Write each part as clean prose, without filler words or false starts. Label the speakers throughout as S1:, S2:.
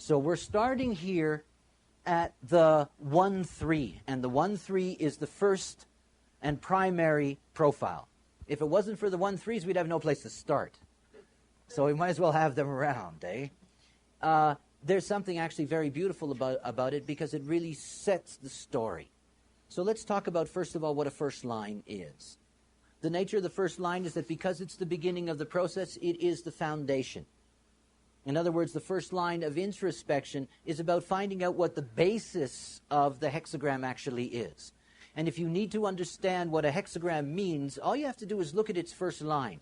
S1: So we're starting here at the 1-3, and the 1-3 is the first and primary profile. If it wasn't for the 1-3s, we'd have no place to start. So we might as well have them around, eh? There's something actually very beautiful about it because it really sets the story. So let's talk about, first of all, what a first line is. The nature of the first line is that because it's the beginning of the process, it is the foundation. In other words, the first line of introspection is about finding out what the basis of the hexagram actually is. And if you need to understand what a hexagram means, all you have to do is look at its first line.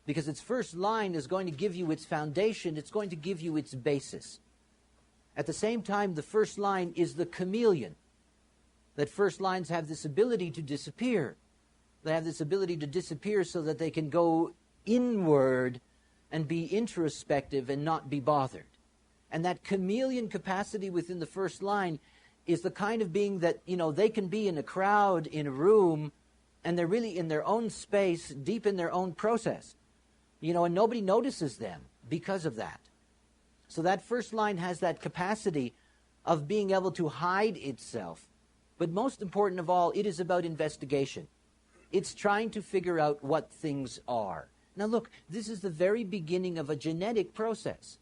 S1: Because its first line is going to give you its foundation, it's going to give you its basis. At the same time, the first line is the chameleon. That first lines have this ability to disappear. They have this ability to disappear so that they can go inward and be introspective and not be bothered. And that chameleon capacity within the first line is the kind of being that, they can be in a crowd, in a room, and they're really in their own space, deep in their own process. And nobody notices them because of that. So that first line has that capacity of being able to hide itself. But most important of all, it is about investigation. It's trying to figure out what things are. Now look, this is the very beginning of a genetic process.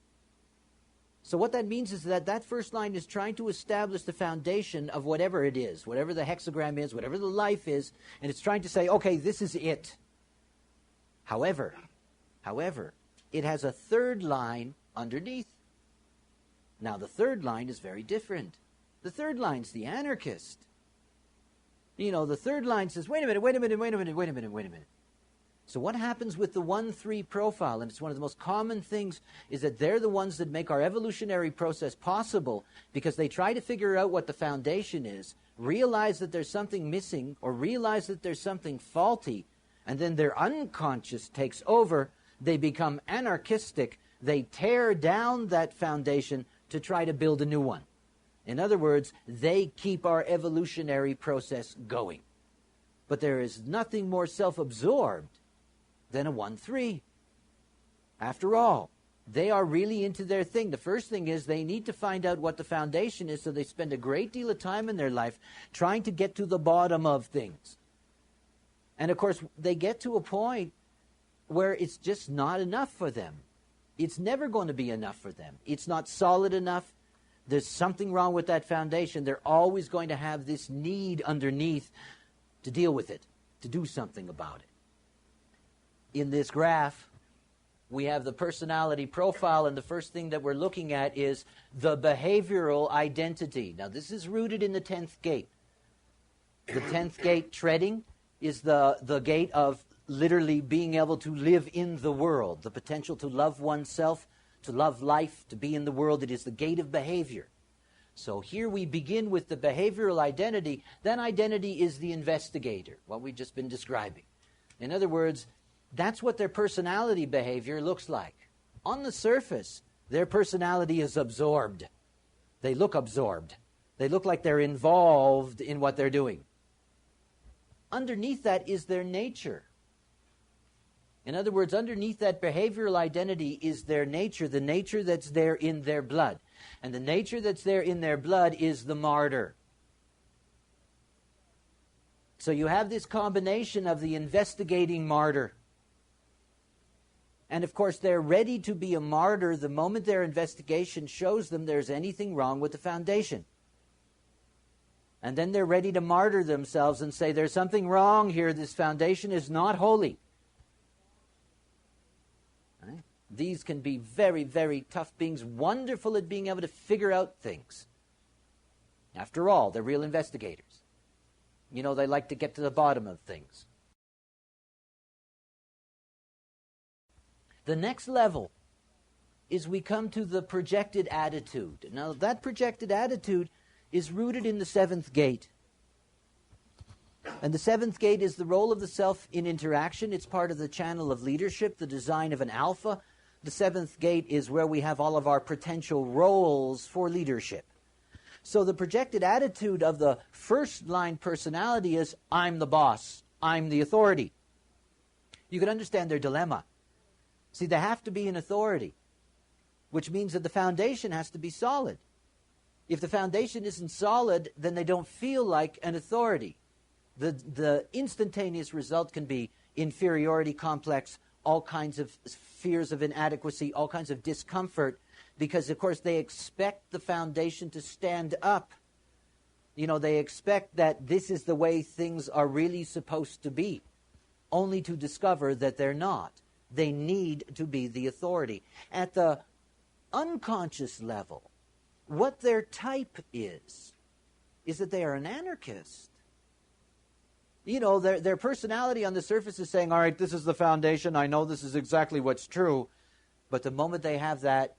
S1: So what that means is that that first line is trying to establish the foundation of whatever it is, whatever the hexagram is, whatever the life is, and it's trying to say, okay, this is it. However, it has a third line underneath. Now the third line is very different. The third line's the anarchist. The third line says, wait a minute. So what happens with the 1-3 profile, and it's one of the most common things, is that they're the ones that make our evolutionary process possible because they try to figure out what the foundation is, realize that there's something missing, or realize that there's something faulty, and then their unconscious takes over. They become anarchistic. They tear down that foundation to try to build a new one. In other words, they keep our evolutionary process going. But there is nothing more self-absorbed than a 1-3. After all, they are really into their thing. The first thing is they need to find out what the foundation is, so they spend a great deal of time in their life trying to get to the bottom of things. And of course, they get to a point where it's just not enough for them. It's never going to be enough for them. It's not solid enough. There's something wrong with that foundation. They're always going to have this need underneath to deal with it, to do something about it. In this graph, we have the personality profile, and the first thing that we're looking at is the behavioral identity. Now, this is rooted in the 10th gate. The 10th gate, treading, is the gate of literally being able to live in the world, the potential to love oneself, to love life, to be in the world. It is the gate of behavior. So here we begin with the behavioral identity. That identity is the investigator, what we've just been describing. In other words, that's what their personality behavior looks like. On the surface, their personality is absorbed. They look absorbed. They look like they're involved in what they're doing. Underneath that is their nature. In other words, underneath that behavioral identity is their nature, the nature that's there in their blood. And the nature that's there in their blood is the martyr. So you have this combination of the investigating martyr. And of course, they're ready to be a martyr the moment their investigation shows them there's anything wrong with the foundation. And then they're ready to martyr themselves and say, there's something wrong here. This foundation is not holy. Right? These can be very, very tough beings, wonderful at being able to figure out things. After all, they're real investigators. They like to get to the bottom of things. The next level is we come to the projected attitude. Now, that projected attitude is rooted in the 7th gate. And the 7th gate is the role of the self in interaction. It's part of the channel of leadership, the design of an alpha. The 7th gate is where we have all of our potential roles for leadership. So the projected attitude of the first line personality is, I'm the boss, I'm the authority. You can understand their dilemma. See, they have to be an authority. which means that the foundation has to be solid. If the foundation isn't solid, then they don't feel like an authority. The instantaneous result can be inferiority complex, all kinds of fears of inadequacy, all kinds of discomfort, because, of course, they expect the foundation to stand up. They expect that this is the way things are really supposed to be, only to discover that they're not. They need to be the authority. At the unconscious level, what their type is that they are an anarchist. Their personality on the surface is saying, all right, this is the foundation, I know this is exactly what's true. But the moment they have that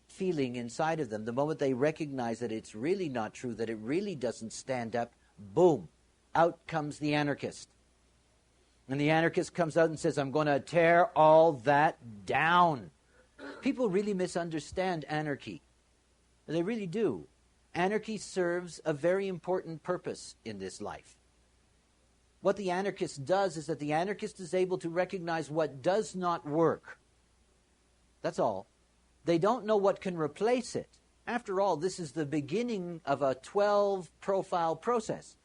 S1: feeling inside of them, the moment they recognize that it's really not true, that it really doesn't stand up, boom, out comes the anarchist. And the anarchist comes out and says, I'm going to tear all that down. People really misunderstand anarchy. They really do. Anarchy serves a very important purpose in this life. What the anarchist does is that the anarchist is able to recognize what does not work. That's all. They don't know what can replace it. After all, this is the beginning of a 12-profile process.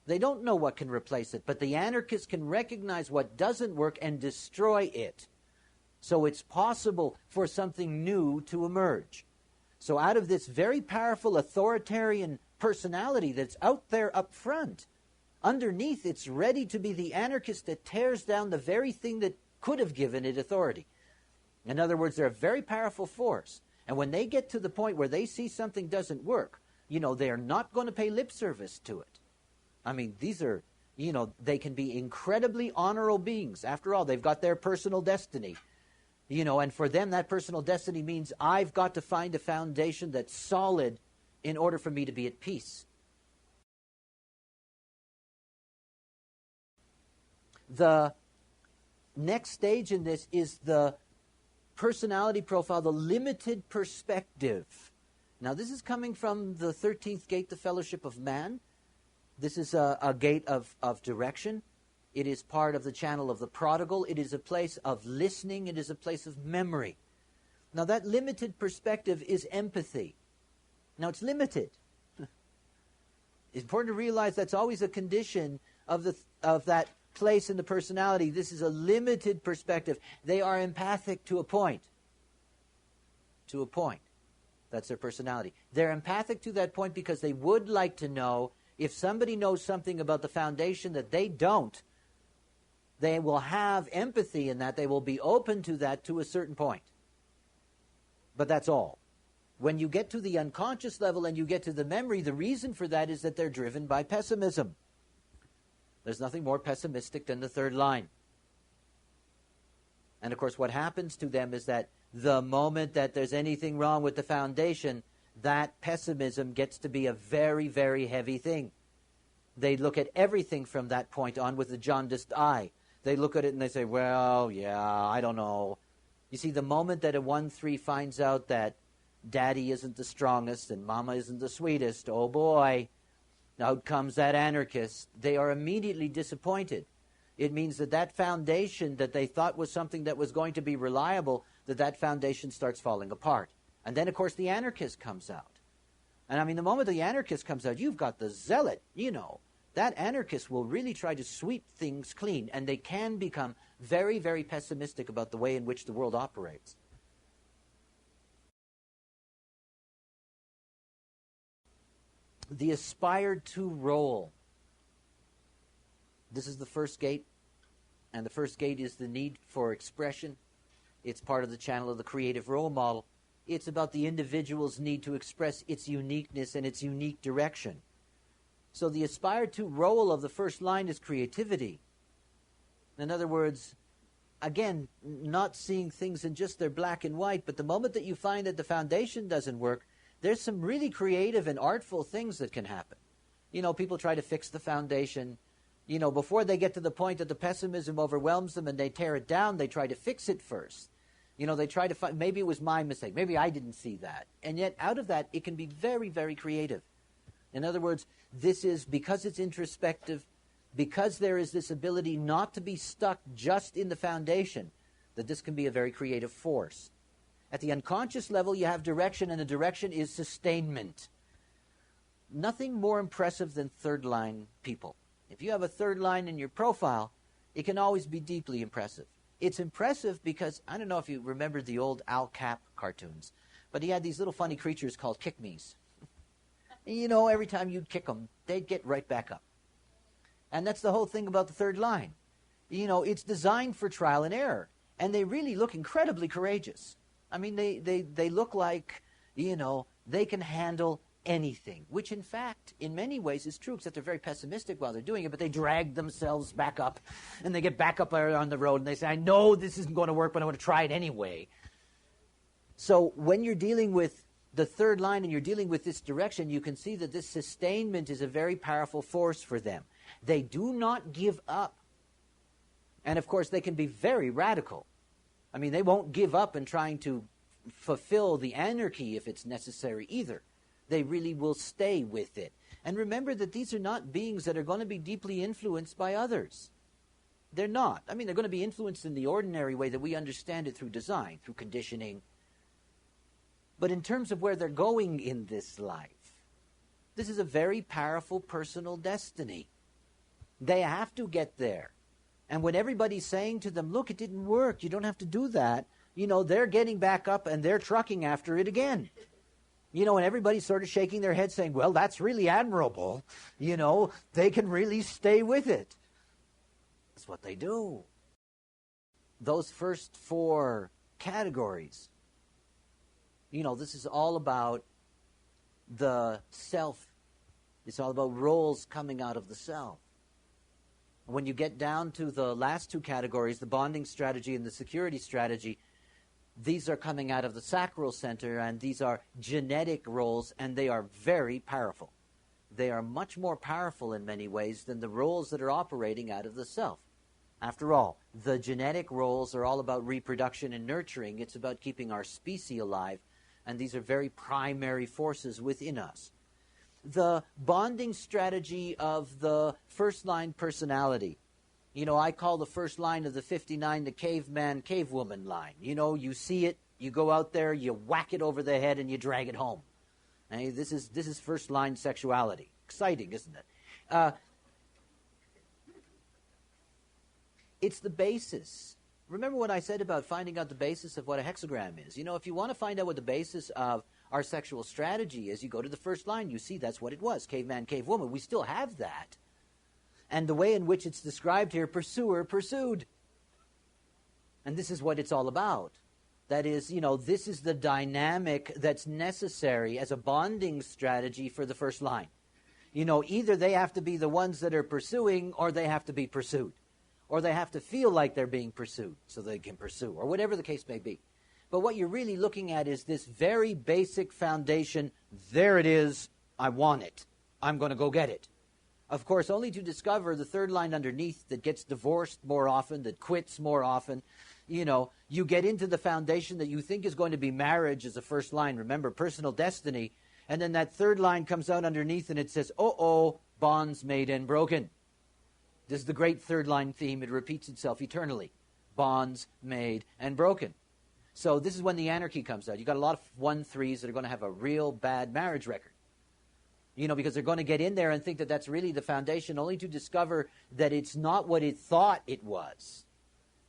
S1: They don't know what can replace it, but the anarchist can recognize what doesn't work and destroy it. So it's possible for something new to emerge. So out of this very powerful authoritarian personality that's out there up front, underneath it's ready to be the anarchist that tears down the very thing that could have given it authority. In other words, they're a very powerful force. And when they get to the point where they see something doesn't work, they are not going to pay lip service to it. I mean, these are, they can be incredibly honorable beings. After all, they've got their personal destiny. And for them, that personal destiny means I've got to find a foundation that's solid in order for me to be at peace. The next stage in this is the personality profile, the limited perspective. Now, this is coming from the 13th gate, the fellowship of man. This is a gate of direction. It is part of the channel of the prodigal. It is a place of listening. It is a place of memory. Now, that limited perspective is empathy. Now, it's limited. It's important to realize that's always a condition of that place in the personality. This is a limited perspective. They are empathic to a point. To a point. That's their personality. They're empathic to that point because they would like to know if somebody knows something about the foundation that they don't, they will have empathy in that. They will be open to that to a certain point. But that's all. When you get to the unconscious level and you get to the memory, the reason for that is that they're driven by pessimism. There's nothing more pessimistic than the third line. And of course, what happens to them is that the moment that there's anything wrong with the foundation, that pessimism gets to be a very, very heavy thing. They look at everything from that point on with a jaundiced eye. They look at it and they say, well, yeah, I don't know. You see, the moment that a 1-3 finds out that daddy isn't the strongest and mama isn't the sweetest, oh boy, out comes that anarchist. They are immediately disappointed. It means that that foundation that they thought was something that was going to be reliable, that foundation starts falling apart. And then, of course, the anarchist comes out. And I mean, the moment the anarchist comes out, you've got the zealot, That anarchist will really try to sweep things clean, and they can become very, very pessimistic about the way in which the world operates. The aspired to role. This is the first gate, and the first gate is the need for expression. It's part of the channel of the creative role model. It's about the individual's need to express its uniqueness and its unique direction. So the aspired to role of the first line is creativity. In other words, again, not seeing things in just their black and white, but the moment that you find that the foundation doesn't work, there's some really creative and artful things that can happen. People try to fix the foundation. Before they get to the point that the pessimism overwhelms them and they tear it down, they try to fix it first. They try to find, maybe it was my mistake, maybe I didn't see that. And yet out of that, it can be very, very creative. In other words, this is, because it's introspective, because there is this ability not to be stuck just in the foundation, that this can be a very creative force. At the unconscious level, you have direction, and the direction is sustainment. Nothing more impressive than third line people. If you have a third line in your profile, it can always be deeply impressive. It's impressive because, I don't know if you remember the old Al Cap cartoons, but he had these little funny creatures called kick-me's. And every time you'd kick them, they'd get right back up. And that's the whole thing about the third line. It's designed for trial and error, and they really look incredibly courageous. I mean, they look like, they can handle anything, which in fact, in many ways is true, except they're very pessimistic while they're doing it, but they drag themselves back up, and they get back up on the road, and they say, I know this isn't going to work, but I'm going to try it anyway. So when you're dealing with the third line and you're dealing with this direction, you can see that this sustainment is a very powerful force for them. They do not give up. And of course, they can be very radical. I mean, they won't give up in trying to fulfill the anarchy if it's necessary either. They really will stay with it. And remember that these are not beings that are going to be deeply influenced by others. They're not. I mean, they're going to be influenced in the ordinary way that we understand it through design, through conditioning. But in terms of where they're going in this life, this is a very powerful personal destiny. They have to get there. And when everybody's saying to them, look, it didn't work, you don't have to do that, they're getting back up and they're trucking after it again. And everybody's sort of shaking their head saying, well, that's really admirable. They can really stay with it. That's what they do. Those first 4 categories, this is all about the self. It's all about roles coming out of the self. When you get down to the last 2 categories, the bonding strategy and the security strategy, these are coming out of the sacral center, and these are genetic roles, and they are very powerful. They are much more powerful in many ways than the roles that are operating out of the self. After all, the genetic roles are all about reproduction and nurturing. It's about keeping our species alive, and these are very primary forces within us. The bonding strategy of the first line personality. I call the first line of the 59 the caveman, cavewoman line. You see it, you go out there, you whack it over the head, and you drag it home. This is first line sexuality. Exciting, isn't it? It's the basis. Remember what I said about finding out the basis of what a hexagram is. If you want to find out what the basis of our sexual strategy is, you go to the first line, you see that's what it was, caveman, cavewoman. We still have that. And the way in which it's described here, pursuer, pursued. And this is what it's all about. That is, this is the dynamic that's necessary as a bonding strategy for the first line. Either they have to be the ones that are pursuing, or they have to be pursued. Or they have to feel like they're being pursued so they can pursue, or whatever the case may be. But what you're really looking at is this very basic foundation. There it is. I want it. I'm going to go get it. Of course, only to discover the third line underneath that gets divorced more often, that quits more often. You get into the foundation that you think is going to be marriage as a first line. Remember, personal destiny. And then that third line comes out underneath and it says, bonds made and broken. This is the great third line theme. It repeats itself eternally. Bonds made and broken. So this is when the anarchy comes out. You've got a lot of 1-3s that are going to have a real bad marriage record. Because they're going to get in there and think that that's really the foundation, only to discover that it's not what it thought it was.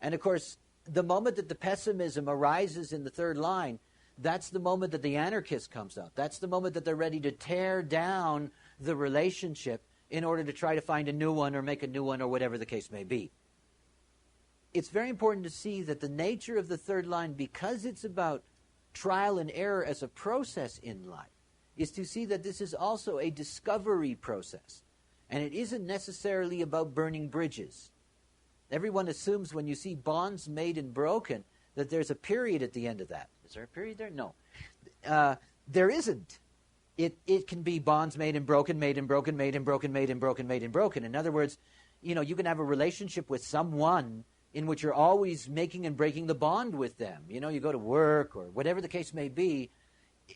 S1: And of course, the moment that the pessimism arises in the third line, that's the moment that the anarchist comes out. That's the moment that they're ready to tear down the relationship in order to try to find a new one or make a new one or whatever the case may be. It's very important to see that the nature of the third line, because it's about trial and error as a process in life, is to see that this is also a discovery process. And it isn't necessarily about burning bridges. Everyone assumes when you see bonds made and broken that there's a period at the end of that. Is there a period there? No. There isn't. It can be bonds made and broken, made and broken, made and broken, made and broken, made and broken. In other words, you can have a relationship with someone in which you're always making and breaking the bond with them. You go to work or whatever the case may be.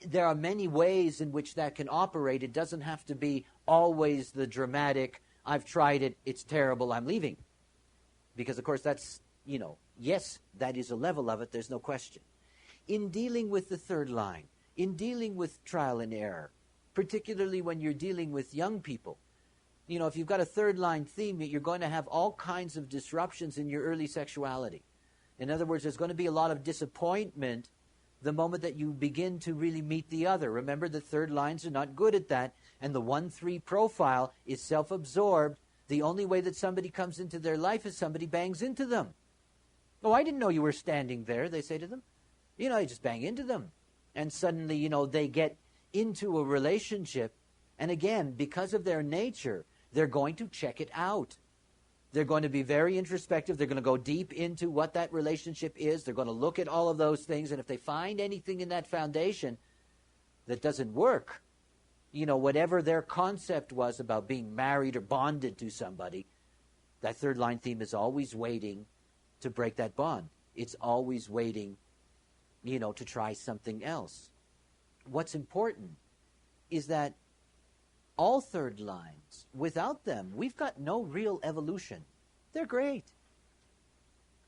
S1: There are many ways in which that can operate. It doesn't have to be always the dramatic, I've tried it, it's terrible, I'm leaving. Because, of course, that's, yes, that is a level of it, there's no question. in dealing with the third line, in dealing with trial and error, particularly when you're dealing with young people. You know, if you've got a third line theme, you're going to have all kinds of disruptions in your early sexuality. In other words, there's going to be a lot of disappointment the moment that you begin to really meet the other. Remember, the third lines are not good at that, and the 1-3 profile is self-absorbed. The only way that somebody comes into their life is somebody bangs into them. Oh, I didn't know you were standing there, they say to them. You know, you just bang into them. And suddenly, you know, they get into a relationship, and again, because of their nature, they're going to check it out. They're going to be very introspective. They're going to go deep into what that relationship is. They're going to look at all of those things. And if they find anything in that foundation that doesn't work, you know, whatever their concept was about being married or bonded to somebody, that third line theme is always waiting to break that bond. It's always waiting, you know, to try something else. What's important is that all third lines, without them, we've got no real evolution. They're great.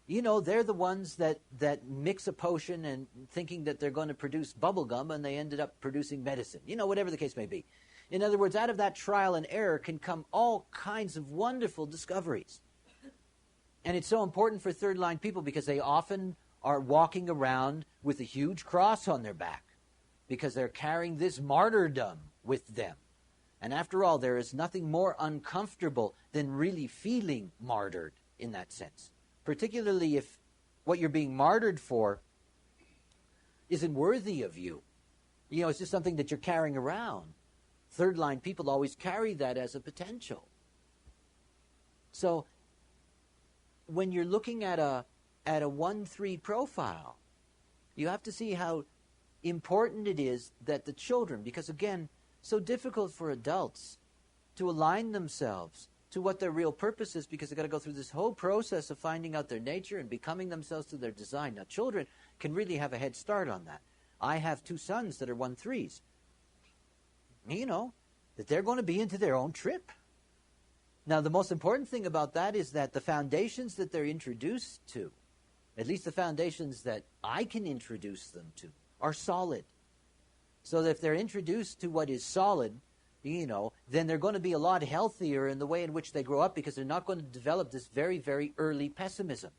S1: You know, they're the ones that mix a potion and thinking that they're going to produce bubble gum, and they ended up producing medicine. You know, whatever the case may be. In other words, out of that trial and error can come all kinds of wonderful discoveries. And it's so important for third line people because they often are walking around with a huge cross on their back because they're carrying this martyrdom with them. And after all, there is nothing more uncomfortable than really feeling martyred in that sense. Particularly if what you're being martyred for isn't worthy of you. You know, it's just something that you're carrying around. Third line people always carry that as a potential. So when you're looking at a 1-3 profile, you have to see how important it is that the children, because again, so difficult for adults to align themselves to what their real purpose is because they've got to go through this whole process of finding out their nature and becoming themselves to their design. Now, children can really have a head start on that. I have 2 sons that are 1-3s. You know, that they're going to be into their own trip. Now, the most important thing about that is that the foundations that they're introduced to, at least the foundations that I can introduce them to, are solid. So that if they're introduced to what is solid, you know, then they're going to be a lot healthier in the way in which they grow up because they're not going to develop this very, very early pessimism.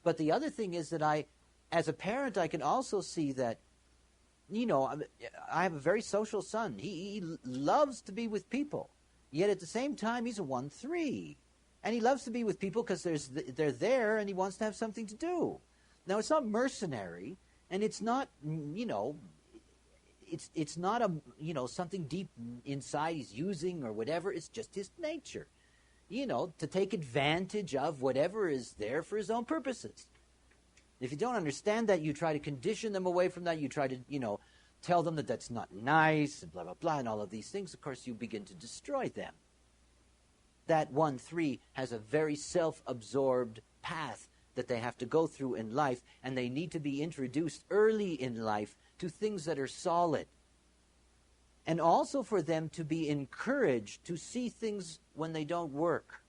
S1: But the other thing is that as a parent, I can also see that, you know, I have a very social son. He loves to be with people. Yet at the same time, he's a 1-3. And he loves to be with people because they're there and he wants to have something to do. Now, it's not mercenary and it's not, you know, it's not a, you know, something deep inside he's using or whatever. It's just his nature, you know, to take advantage of whatever is there for his own purposes. If you don't understand that, you try to condition them away from that. You try to, you know, tell them that that's not nice and blah, blah, blah, and all of these things. Of course, you begin to destroy them. That 1-3 has a very self-absorbed path that they have to go through in life, and they need to be introduced early in life to things that are solid. And also for them to be encouraged to see things when they don't work,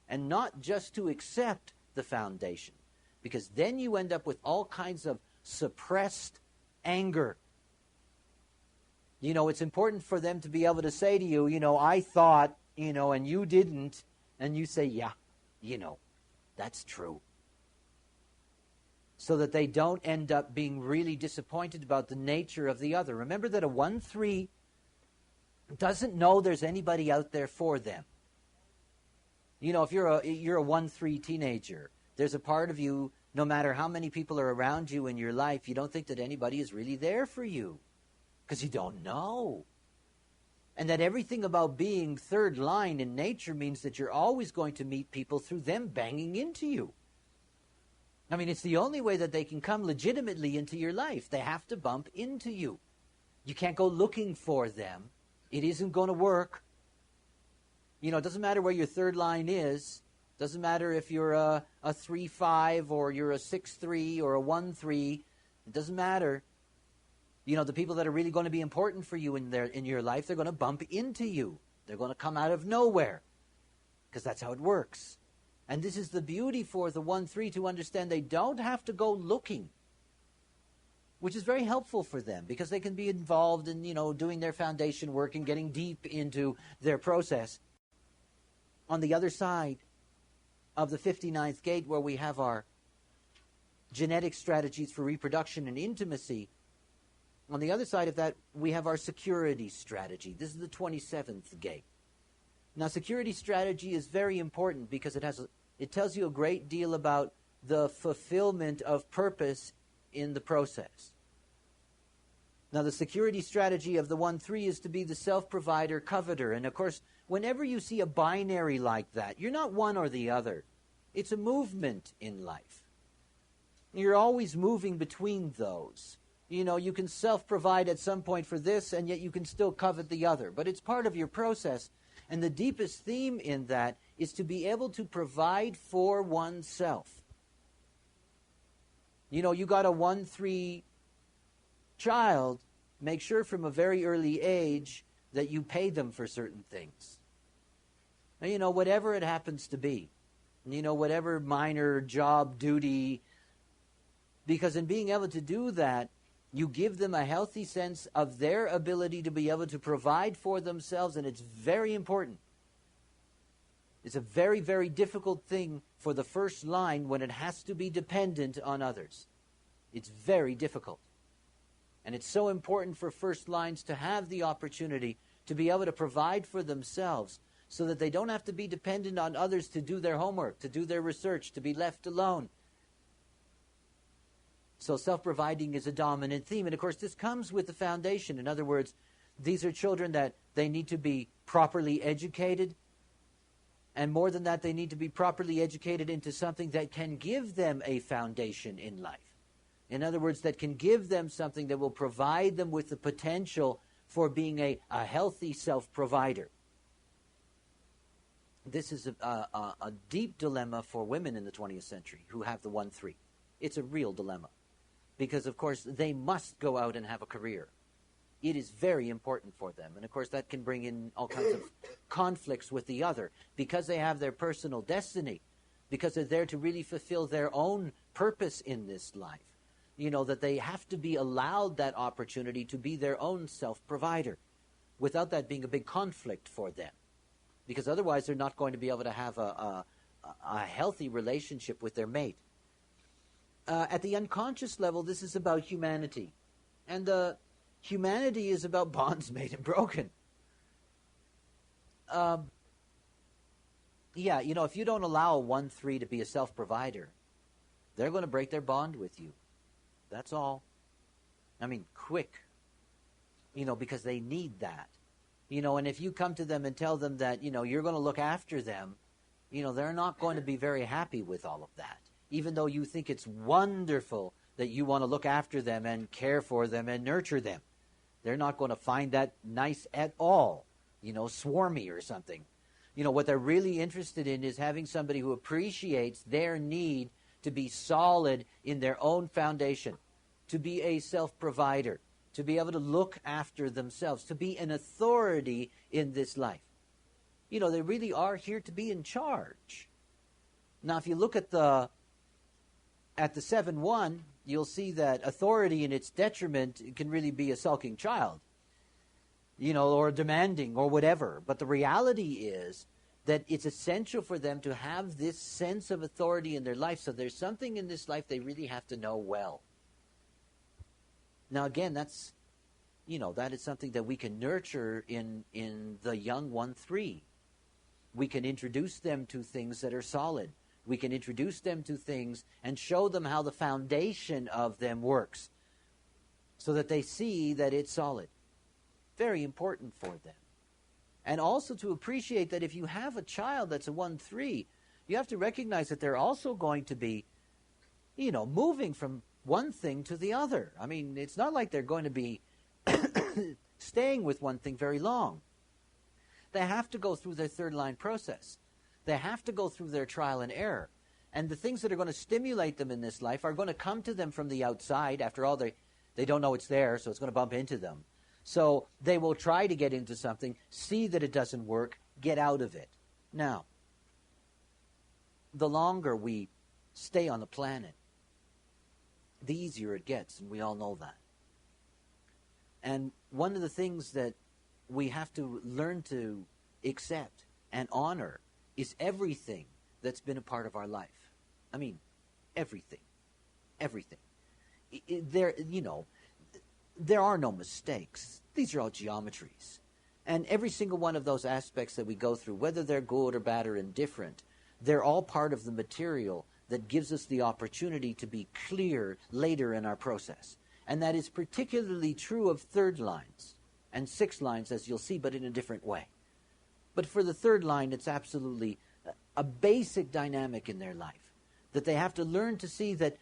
S1: and not just to accept the foundation. Because then you end up with all kinds of suppressed anger. You know, it's important for them to be able to say to you, you know, I thought, you know, and you didn't. And you say, yeah, you know, that's true. So that they don't end up being really disappointed about the nature of the other. Remember that a 1-3 doesn't know there's anybody out there for them. You know, if you're a 1-3 teenager, there's a part of you, no matter how many people are around you in your life, you don't think that anybody is really there for you. Because you don't know. And that everything about being third line in nature means that you're always going to meet people through them banging into you. I mean, it's the only way that they can come legitimately into your life. They have to bump into you. You can't go looking for them. It isn't going to work. You know, it doesn't matter where your third line is. It doesn't matter if you're a 3-5 or you're a 6-3 or a 1-3. It doesn't matter. You know, the people that are really going to be important for you in your life, they're going to bump into you. They're going to come out of nowhere. Because that's how it works. And this is the beauty for the 1-3 to understand they don't have to go looking. which is very helpful for them because they can be involved in, doing their foundation work and getting deep into their process. On the other side of the 59th gate, where we have our genetic strategies for reproduction and intimacy, on the other side of that, we have our security strategy. This is the 27th gate. Now, security strategy is very important because it tells you a great deal about the fulfillment of purpose in the process. Now, the security strategy of the 1-3 is to be the self-provider, coveter. And, of course, whenever you see a binary like that, you're not one or the other. It's a movement in life. You're always moving between those. You can self-provide at some point for this, and yet you can still covet the other. But it's part of your process. And the deepest theme in that is to be able to provide for oneself. You got a 1-3 child, make sure from a very early age that you pay them for certain things. Now, whatever it happens to be. Whatever minor job, duty. Because in being able to do that, you give them a healthy sense of their ability to be able to provide for themselves, and it's very important. It's a very, very difficult thing for the first line when it has to be dependent on others. It's very difficult. And it's so important for first lines to have the opportunity to be able to provide for themselves so that they don't have to be dependent on others to do their homework, to do their research, to be left alone. So self-providing is a dominant theme. And of course, this comes with the foundation. In other words, these are children that they need to be properly educated. And more than that, they need to be properly educated into something that can give them a foundation in life. In other words, that can give them something that will provide them with the potential for being a healthy self-provider. This is a deep dilemma for women in the 20th century who have the 1-3. It's a real dilemma. Because, of course, they must go out and have a career. It is very important for them. And, of course, that can bring in all kinds of conflicts with the other. Because they have their personal destiny. Because they're there to really fulfill their own purpose in this life. That they have to be allowed that opportunity to be their own self-provider. Without that being a big conflict for them. Because otherwise they're not going to be able to have a healthy relationship with their mate. At the unconscious level, this is about humanity. And the humanity is about bonds made and broken. If you don't allow a 1-3 to be a self-provider, they're going to break their bond with you. That's all. Quick. Because they need that. And if you come to them and tell them that, you're going to look after them, they're not going to be very happy with all of that. Even though you think it's wonderful that you want to look after them and care for them and nurture them. They're not going to find that nice at all, swarmy or something. What they're really interested in is having somebody who appreciates their need to be solid in their own foundation, to be a self-provider, to be able to look after themselves, to be an authority in this life. They really are here to be in charge. Now, if you look at the 7-1, you'll see that authority in its detriment can really be a sulking child, or demanding or whatever. But the reality is that it's essential for them to have this sense of authority in their life. So there's something in this life they really have to know well. Now, again, that is something that we can nurture in the young 1-3. We can introduce them to things that are solid. We can introduce them to things and show them how the foundation of them works so that they see that it's solid. Very important for them. And also to appreciate that if you have a child that's a 1-3, you have to recognize that they're also going to be, moving from one thing to the other. It's not like they're going to be staying with one thing very long. They have to go through their third line process. They have to go through their trial and error. And the things that are going to stimulate them in this life are going to come to them from the outside. After all, they don't know it's there, so it's going to bump into them. So they will try to get into something, see that it doesn't work, get out of it. Now, the longer we stay on the planet, the easier it gets, and we all know that. And one of the things that we have to learn to accept and honor is everything that's been a part of our life. I mean, everything. Everything. There are no mistakes. These are all geometries. And every single one of those aspects that we go through, whether they're good or bad or indifferent, they're all part of the material that gives us the opportunity to be clear later in our process. And that is particularly true of third lines and sixth lines, as you'll see, but in a different way. But for the third line, it's absolutely a basic dynamic in their life, that they have to learn to see that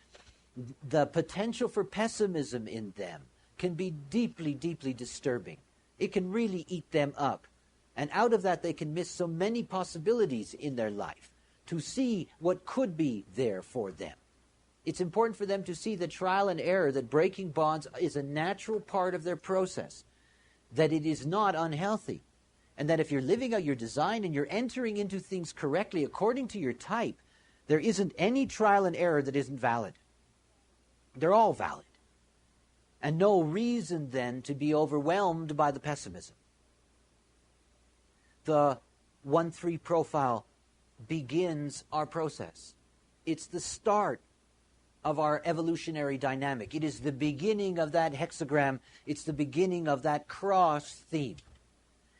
S1: the potential for pessimism in them can be deeply, deeply disturbing. It can really eat them up. And out of that, they can miss so many possibilities in their life to see what could be there for them. It's important for them to see that trial and error, that breaking bonds is a natural part of their process, that it is not unhealthy, and that if you're living out your design and you're entering into things correctly according to your type, there isn't any trial and error that isn't valid. They're all valid. And no reason then to be overwhelmed by the pessimism. The 1-3 profile begins our process. It's the start of our evolutionary dynamic. It is the beginning of that hexagram. It's the beginning of that cross theme.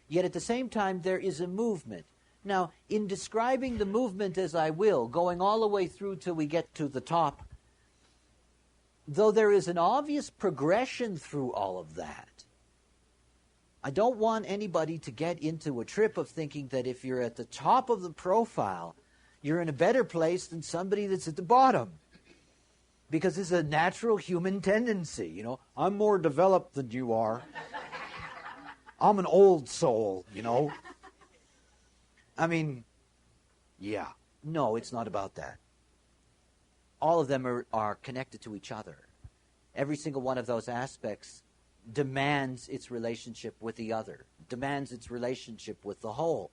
S1: Yet at the same time, there is a movement. Now, in describing the movement as I will, going all the way through till we get to the top, though there is an obvious progression through all of that, I don't want anybody to get into a trip of thinking that if you're at the top of the profile, you're in a better place than somebody that's at the bottom. Because it's a natural human tendency, you know. I'm more developed than you are. I'm an old soul, you know. I mean, yeah. No, it's not about that. All of them are connected to each other. Every single one of those aspects demands its relationship with the other, demands its relationship with the whole.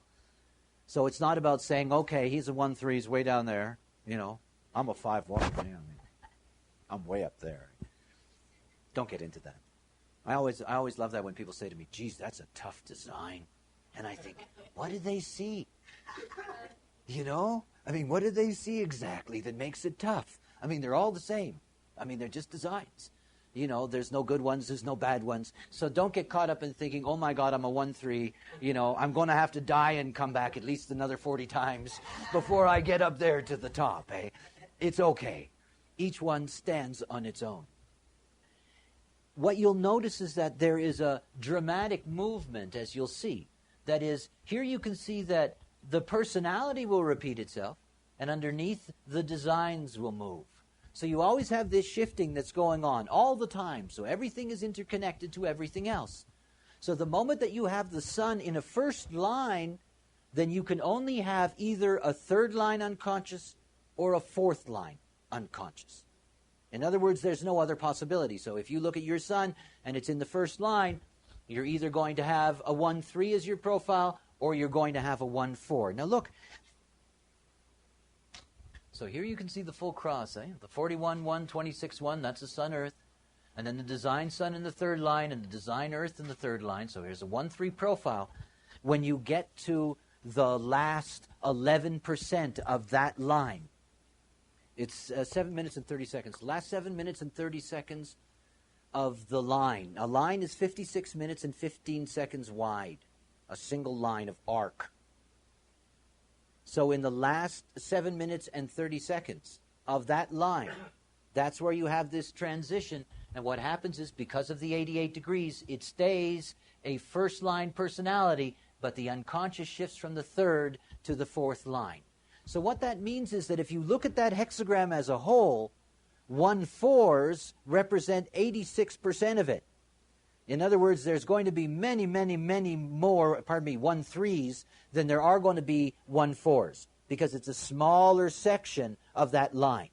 S1: So it's not about saying, okay, he's a 1-3, he's way down there, you know. I'm a 5-1, man. I'm way up there. Don't get into that. I always love that when people say to me, geez, that's a tough design. And I think, what did they see? You know? I mean, what did they see exactly that makes it tough? I mean, they're all the same. I mean, they're just designs. You know, there's no good ones, there's no bad ones. So don't get caught up in thinking, oh my God, I'm a 1-3. You know, I'm going to have to die and come back at least another 40 times before I get up there to the top. Eh? It's okay. Each one stands on its own. What you'll notice is that there is a dramatic movement, as you'll see. That is, here you can see that the personality will repeat itself, and underneath, the designs will move. So you always have this shifting that's going on all the time. So everything is interconnected to everything else. So the moment that you have the sun in a first line, then you can only have either a third line unconscious or a fourth line unconscious. In other words, there's no other possibility. So if you look at your sun and it's in the first line, you're either going to have a 1-3 as your profile or you're going to have a 1-4. Now look. So here you can see the full cross, eh? The 41-1, 26-1, that's the Sun-Earth. And then the design Sun in the third line and the design Earth in the third line. So here's a 1-3 profile. When you get to the last 11% of that line, it's 7 minutes and 30 seconds. The last 7 minutes and 30 seconds of the line. A line is 56 minutes and 15 seconds wide. A single line of arc. So in the last 7 minutes and 30 seconds of that line, that's where you have this transition. And what happens is, because of the 88 degrees, it stays a first-line personality, but the unconscious shifts from the third to the fourth line. So what that means is that if you look at that hexagram as a whole, 1-4s represent 86% of it. In other words, there's going to be many, many, many more, 1-3s than there are going to be 1-4s, because it's a smaller section of that line.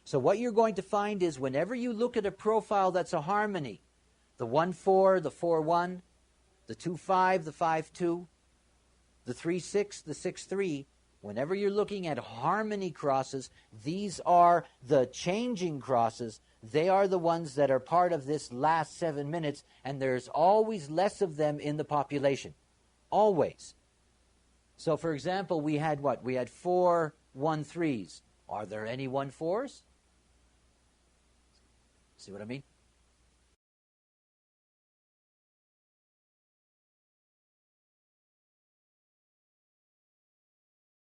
S1: So what you're going to find is, whenever you look at a profile that's a harmony, the 1-4, the 4-1, the 2-5, the 5-2, the 3-6, the 6-3, Whenever you're looking at harmony crosses, these are the changing crosses. They are the ones that are part of this last 7 minutes, and there's always less of them in the population. Always. So, for example, we had what? We had 4 1-3s. Are there any 1-4s? See what I mean?